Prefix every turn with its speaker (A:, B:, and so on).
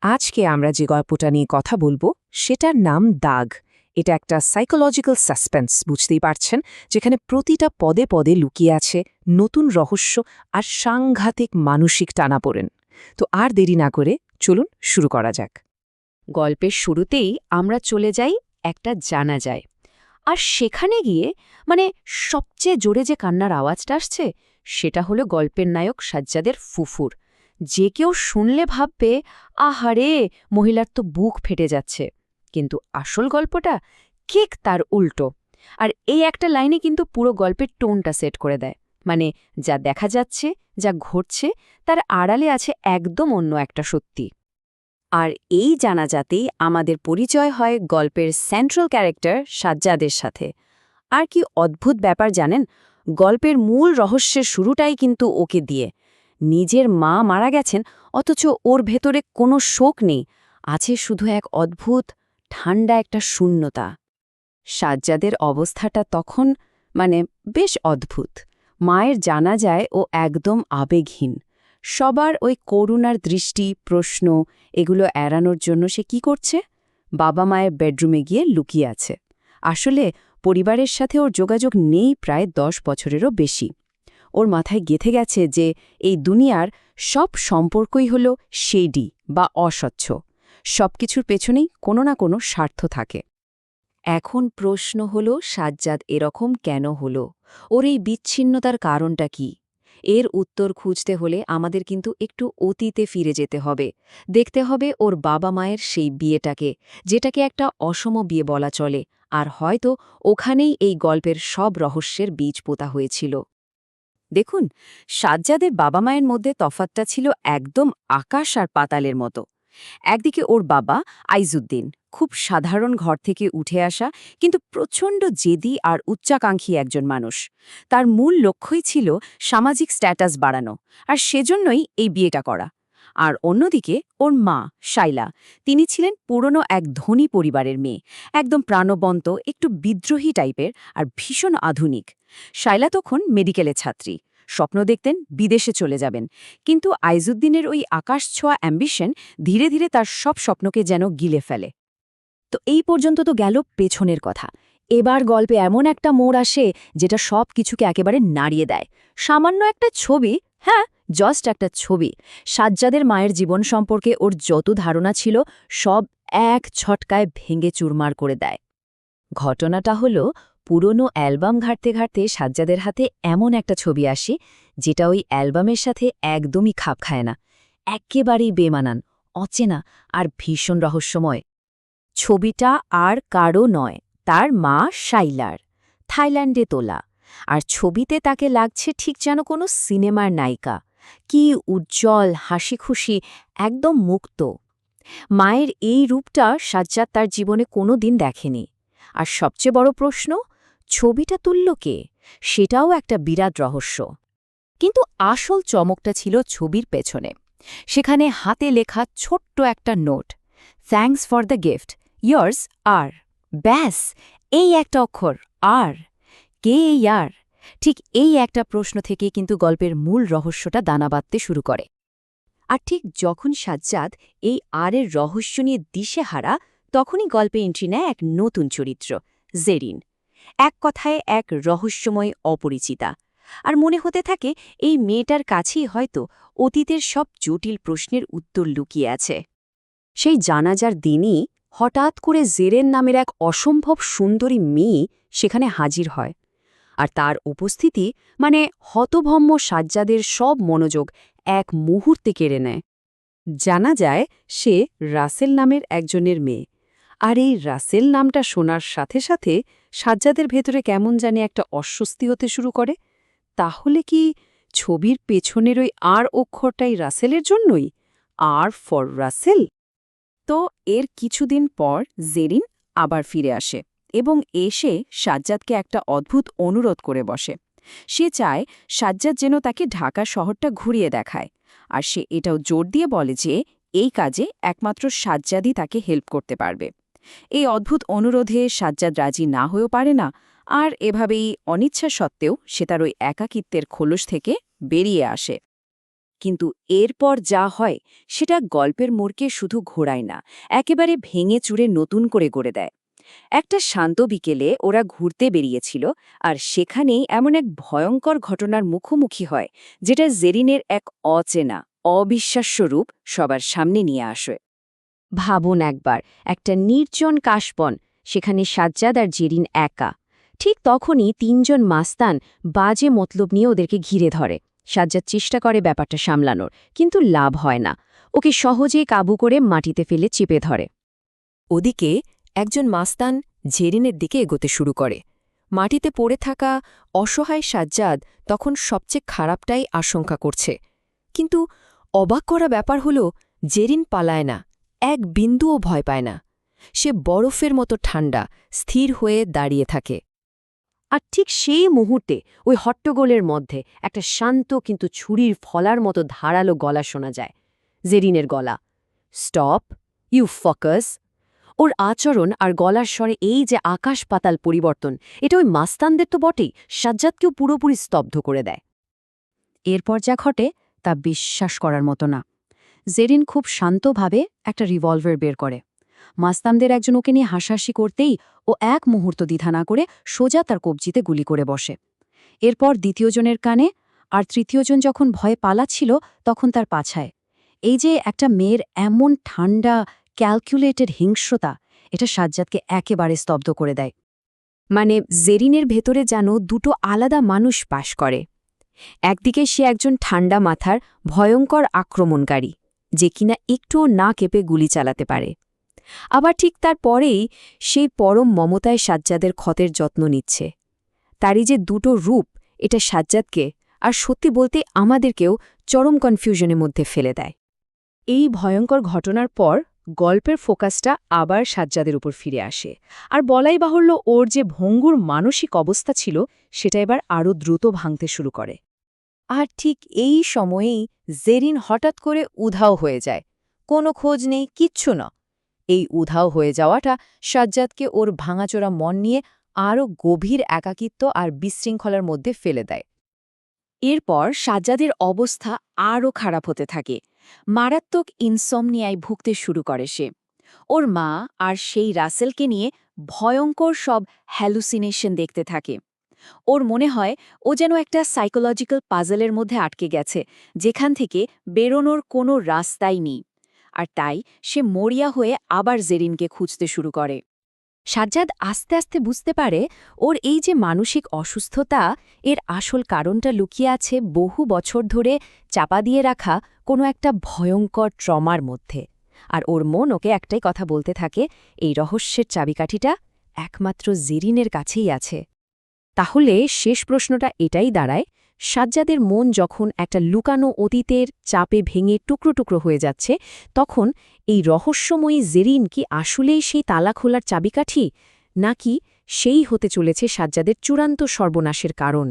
A: আজকে আমরা যে গল্পটা নিয়ে কথা বলবো সেটার নাম দাগ। এটা একটা সাইকোলজিক্যাল সাসপেন্স, বুঝতেই পারছেন, যেখানে প্রতিটা পদে পদে লুকিয়ে আছে নতুন রহস্য আর সাংঘাতিক মানসিক টানাপোড়েন। তো আর দেরি না করে চলুন শুরু করা যাক।
B: গল্পের শুরুতেই আমরা চলে যাই একটা জানাজায়। আর সেখানে গিয়ে মানে সবচেয়ে জোরে যে কান্নার আওয়াজটা আসছে সেটা হলো গল্পের নায়ক সাজ্জাদের ফুফুর। যে কেউ শুনলে ভাববে, আহারে, মহিলার তো বুক ফেটে যাচ্ছে। কিন্তু আসল গল্পটা ঠিক তার উল্টো। আর এই একটা লাইনে কিন্তু পুরো গল্পের টোনটা সেট করে দেয়। মানে যা দেখা যাচ্ছে, যা ঘটছে, তার আড়ালে আছে একদম অন্য একটা সত্যি। আর এই জানাজাতেই আমাদের পরিচয় হয় গল্পের সেন্ট্রাল ক্যারেক্টার সাজ্জাদের সাথে। আর কি অদ্ভুত ব্যাপার জানেন, গল্পের মূল রহস্যের শুরুটাই কিন্তু ওকে দিয়ে। নিজের মা মারা গেছেন, অথচ ওর ভেতরে কোনো শোক নেই, আছে শুধু এক অদ্ভুত ঠান্ডা একটা শূন্যতা। সাজ্জাদের অবস্থাটা তখন বেশ অদ্ভুত। মায়ের জানাজায় ও একদম আবেগহীন। সবার ওই করুণার দৃষ্টি, প্রশ্ন, এগুলো এড়ানোর জন্য সে কি করছে? বাবা মায়ের বেডরুমে গিয়ে লুকিয়ে আছে। আসলে পরিবারের সাথে ওর যোগাযোগ নেই প্রায় 10 বছরেরও বেশি। ওর মাথায় গেঁথে গেছে যে এই দুনিয়ার সব সম্পর্কই হল শেডি বা অস্বচ্ছ। সবকিছুর পেছনেই কোনো না কোনো স্বার্থ থাকে। এখন প্রশ্ন হল, সাজ্জাদ এরকম কেন হল? ওর এই বিচ্ছিন্নতার কারণটা কি? এর উত্তর খুঁজতে হলে আমাদের কিন্তু একটু অতীতে ফিরে যেতে হবে। দেখতে হবে ওর বাবা মায়ের সেই বিয়েটাকে, যেটাকে একটা অসম বিয়ে বলা চলে। আর হয়তো ওখানেই এই গল্পের সব রহস্যের বীজ পোতা হয়েছিল। দেখুন, সাজ্জাদের বাবা মায়ের মধ্যে তফাৎটা ছিল একদম আকাশ আর পাতালের মতো। একদিকে ওর বাবা আইজুদ্দিন, খুব সাধারণ ঘর থেকে উঠে আসা কিন্তু প্রচণ্ড জেদি আর উচ্চাকাঙ্ক্ষী একজন মানুষ। তার মূল লক্ষ্যই ছিল সামাজিক স্ট্যাটাস বাড়ানো, আর সেজন্যই এই বিয়েটা করা। আর অন্যদিকে ওর মা শাইলা, তিনি ছিলেন পুরনো এক ধনী পরিবারের মেয়ে, একদম প্রাণবন্ত, একটু বিদ্রোহী টাইপের আর ভীষণ আধুনিক। শাইলা তখন মেডিকেলের ছাত্রী, স্বপ্ন দেখতেন বিদেশে চলে যাবেন। কিন্তু আইজুদ্দিনের ওই আকাশ ছোঁয়া অ্যাম্বিশন ধীরে ধীরে তার সব স্বপ্নকে যেন গিলে ফেলে। তো এই পর্যন্ত তো গেল পেছনের কথা। এবার গল্পে এমন একটা মোড় আসে যেটা সব কিছুকে একেবারে নাড়িয়ে দেয়। সামান্য একটা ছবি, হ্যাঁ, জাস্ট একটা ছবি, সাজ্জাদের মায়ের জীবন সম্পর্কে ওর যত ধারণা ছিল সব এক ছটকায় ভেঙে চুরমার করে দেয়। ঘটনাটা হলো, পুরনো অ্যালবাম ঘাঁটতে ঘাঁটতে সাজ্জাদের হাতে এমন একটা ছবি আসে যেটা ওই অ্যালবামের সাথে একদমই খাপ খায় না। একেবারেই বেমানান, অচেনা আর ভীষণ রহস্যময়। ছবিটা আর কারও নয়, তার মা শাইলার, থাইল্যান্ডে তোলা। আর ছবিতে তাকে লাগছে ঠিক যেন কোনো সিনেমার নায়িকা। কি উজ্জ্বল, হাসিখুশি, একদম মুক্ত। মায়ের এই রূপটা সাজ্জাদ তার জীবনে কোনো দিন দেখেনি। আর সবচেয়ে বড় প্রশ্ন, ছবিটা তুলল কে? সেটাও একটা বিরাট রহস্য। কিন্তু আসল চমকটা ছিল ছবির পেছনে। সেখানে হাতে লেখা ছোট্ট একটা note, thanks for the gift, yours আর। ব্যাস, এই একটা অক্ষর আর। কে এই আর? ঠিক এই একটা প্রশ্ন থেকে কিন্তু গল্পের মূল রহস্যটা দানা বাঁধতে শুরু করে। আর ঠিক যখন সাজ্জাদ এই আরের রহস্য নিয়ে দিশেহারা, তখনই গল্পে এন্ট্রি নেয় এক নতুন চরিত্র, জেরিন। এক কথায় এক রহস্যময় অপরিচিতা। আর মনে হতে থাকে এই মেয়েটার কাছেই হয়তো অতীতের সব জটিল প্রশ্নের উত্তর লুকিয়ে আছে। সেই জানাজার দিনই হঠাৎ করে জেরেন নামের এক অসম্ভব সুন্দরী মেয়ে সেখানে হাজির হয়। আর তার উপস্থিতি হতভম্ব সাজ্জাদের সব মনোযোগ এক মুহূর্তে কেড়ে নেয়। জানা যায় সে রাসেল নামের একজনের মেয়ে। আর এই রাসেল নামটা শোনার সাথে সাথে সাজ্জাদের ভেতরে কেমন জানি একটা অস্বস্তি হতে শুরু করে। তাহলে কি ছবির পেছনের ওই আর অক্ষরটাই রাসেলের জন্যই? আর ফর রাসেল? তো এর কিছুদিন পর জেরিন আবার ফিরে আসে এবং এসে সাজ্জাদকে একটা অদ্ভুত অনুরোধ করে বসে। সে চায় সাজ্জাদ যেন তাকে ঢাকা শহরটা ঘুরিয়ে দেখায়। আর সে এটাও জোর দিয়ে বলে যে এই কাজে একমাত্র সাজ্জাদই তাকে হেল্প করতে পারবে। এই অদ্ভুত অনুরোধে সাজ্জাদ রাজি না হয়েও পারে না। আর এভাবেই অনিচ্ছা সত্ত্বেও সে তার ওই একাকিত্বের খোলস থেকে বেরিয়ে আসে। কিন্তু এরপর যা হয় সেটা গল্পের মোড়কে শুধু ঘোরায় না, একেবারে ভেঙে চুরে নতুন করে গড়ে দেয়। একটা শান্ত বিকেলে ওরা ঘুরতে বেরিয়েছিল, আর সেখানেই এমন এক ভয়ঙ্কর ঘটনার মুখোমুখি হয়, যেটা জেরিনের এক অচেনা, অবিশ্বাস্য রূপ সবার সামনে নিয়ে আসে। ভাবুন একবার, একটা নির্জন কাশবন, সেখানে সাজ্জাদ আর জেরিন একা। ঠিক তখনই তিনজন মাস্তান বাজে মতলব নিয়ে ওদেরকে ঘিরে ধরে। সাজ্জাদ চেষ্টা করে ব্যাপারটা সামলানোর, কিন্তু লাভ হয় না। ওকে সহজেই কাবু করে মাটিতে ফেলে চেপে ধরে।
A: ওদিকে একজন মাস্তান জেরিনের দিকে এগোতে শুরু করে। মাটিতে পড়ে থাকা অসহায় সাজ্জাদ তখন সবচেয়ে খারাপটাই আশঙ্কা করছে। কিন্তু অবাক করা ব্যাপার হল, জেরিন পালায় না, এক বিন্দুও ভয় পায় না। সে বরফের মতো ঠান্ডা, স্থির হয়ে দাঁড়িয়ে থাকে।
B: আর ঠিক সেই মুহূর্তে ওই হট্টগোলের মধ্যে একটা শান্ত কিন্তু ছুরির ফলার মতো ধারালো গলা শোনা যায়। জেরিনের গলা। Stop, you focus. ওর আচরণ আর গলার স্বরে এই যে আকাশ পাতাল পরিবর্তন, এটা ওই মাস্তানদের তো বটেই, সাজ্জাদকেও পুরোপুরি স্তব্ধ করে দেয়। এরপর যা ঘটে তা বিশ্বাস করার মতো না। জেরিন খুব শান্তভাবে একটা রিভলভার বের করে। মাস্তানদের একজন ওকে নিয়ে হাসাহাসি করতেই ও এক মুহূর্ত দ্বিধা না করে সোজা তার কবজিতে গুলি করে বসে। এরপর দ্বিতীয়জনের কানে, আর তৃতীয়জন যখন ভয়ে পালাচ্ছিল তখন তার পাছায়। এই যে একটা মেয়ের এমন ঠান্ডা, ক্যালকুলেটেড হিংস্রতা, এটা সাজ্জাদকে একেবারে স্তব্ধ করে দেয়। মানে জেরিনের ভেতরে যেন দুটো আলাদা মানুষ বাস করে। একদিকে সে একজন ঠান্ডা মাথার ভয়ঙ্কর আক্রমণকারী, যে কিনা একটুও না কেঁপে গুলি চালাতে পারে। আবার ঠিক তার পরেই সেই পরম মমতায় সাজ্জাদের ক্ষতের যত্ন নিচ্ছে। তারই যে দুটো রূপ, এটা সাজ্জাদকে, আর সত্যি বলতে আমাদেরকেও, চরম কনফিউশনের মধ্যে ফেলে দেয়। এই ভয়ঙ্কর ঘটনার পর গল্পের ফোকাসটা আবার সাজ্জাদের উপর ফিরে আসে। আর বলাই বাহুল্য, ওর যে ভঙ্গুর মানসিক অবস্থা ছিল সেটা এবার আরও দ্রুত ভাঙতে শুরু করে। আর ঠিক এই সময়েই জেরিন হঠাৎ করে উধাও হয়ে যায়। কোনো খোঁজ নেই, কিচ্ছু না। এই উধাও হয়ে যাওয়াটা সাজ্জাদকে ওর ভাঙাচোরা মন নিয়ে আরও গভীর একাকিত্ব আর বিশৃঙ্খলার মধ্যে ফেলে দেয়। এরপর সাজ্জাদের অবস্থা আরও খারাপ হতে থাকে। মারাত্মক ইনসমনিয়ায় ভুগতে শুরু করে সে। ওর মা আর সেই রাসেলকে নিয়ে ভয়ঙ্কর সব হ্যালুসিনেশন দেখতে থাকে। ওর মনে হয় ও যেন একটা সাইকোলজিক্যাল পাজলের মধ্যে আটকে গেছে, যেখান থেকে বেরোনোর কোনো রাস্তাই নেই। আর তাই সে মরিয়া হয়ে আবার জেরিনকে খুঁজতে শুরু করে। সাজ্জাদ আস্তে আস্তে বুঝতে পারে ওর এই যে মানসিক অসুস্থতা, এর আসল কারণটা লুকিয়ে আছে বহু বছর ধরে চাপা দিয়ে রাখা কোনো একটা ভয়ঙ্কর ট্রমার মধ্যে। আর ওর মন ওকে একটাই কথা বলতে থাকে, এই রহস্যের চাবিকাঠিটা একমাত্র জেরিনের কাছেই আছে। তাহলে শেষ প্রশ্নটা এটাই দাঁড়ায়, সাজ্জাদের মন যখন একটা লুকানো অতীতের চাপে ভেঙে টুকরো টুকরো হয়ে যাচ্ছে, তখন এই রহস্যময়ী জেরিন কি আসলেই সেই তালা খোলার চাবিকাঠি, নাকি সেই হতে চলেছে সাজ্জাদের চূড়ান্ত সর্বনাশের কারণ?